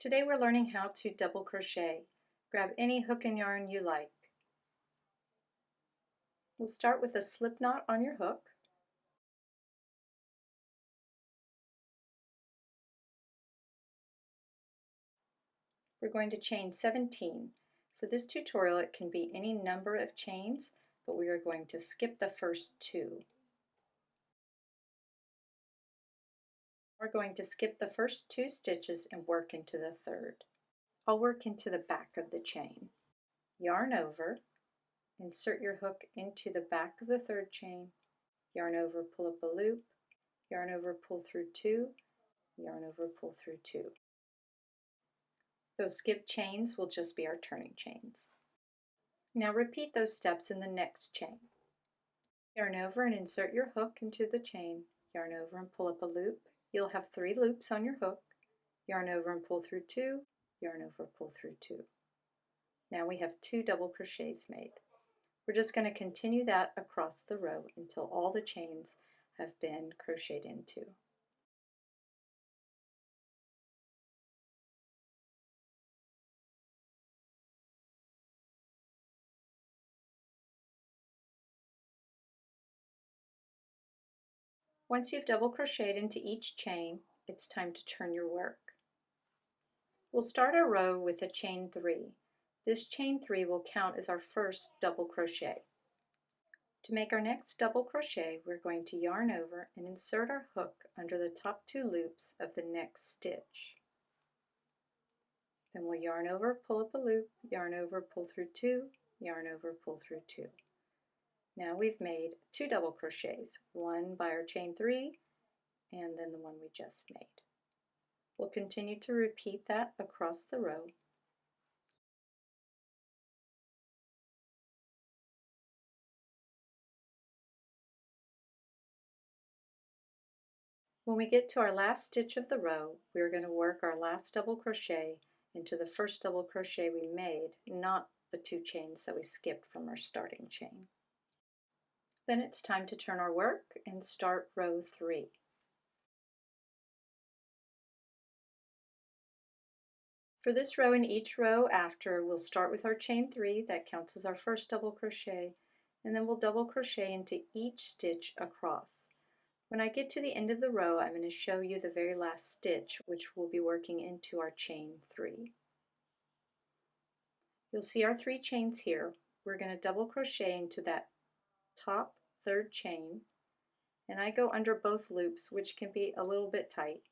Today we're learning how to double crochet. Grab any hook and yarn you like. We'll start with a slip knot on your hook. We're going to chain 17. For this tutorial it can be any number of chains, but we are going to skip the first two. We're going to skip the first two stitches and work into the third. I'll work into the back of the chain. Yarn over, insert your hook into the back of the third chain, yarn over, pull up a loop, yarn over, pull through two, yarn over, pull through two. Those skipped chains will just be our turning chains. Now repeat those steps in the next chain. Yarn over and insert your hook into the chain, yarn over and pull up a loop. You'll have 3 loops on your hook, yarn over and pull through 2, yarn over, pull through 2. Now we have 2 double crochets made. We're just going to continue that across the row until all the chains have been crocheted into. Once you've double crocheted into each chain, it's time to turn your work. We'll start our row with a chain 3. This chain 3 will count as our first double crochet. To make our next double crochet, we're going to yarn over and insert our hook under the top 2 loops of the next stitch. Then we'll yarn over, pull up a loop, yarn over, pull through 2, yarn over, pull through 2. Now we've made 2 double crochets, one by our chain 3 and then the one we just made. We'll continue to repeat that across the row. When we get to our last stitch of the row, we're going to work our last double crochet into the first double crochet we made, not the 2 chains that we skipped from our starting chain. Then it's time to turn our work and start row 3. For this row and each row after, we'll start with our chain 3, that counts as our first double crochet, and then we'll double crochet into each stitch across. When I get to the end of the row, I'm going to show you the very last stitch, which we'll be working into our chain 3. You'll see our 3 chains here. We're going to double crochet into that top 3rd chain, and I go under both loops, which can be a little bit tight.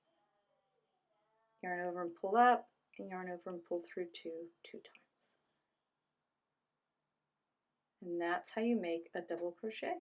Yarn over and pull up, and yarn over and pull through 2 times. And that's how you make a double crochet.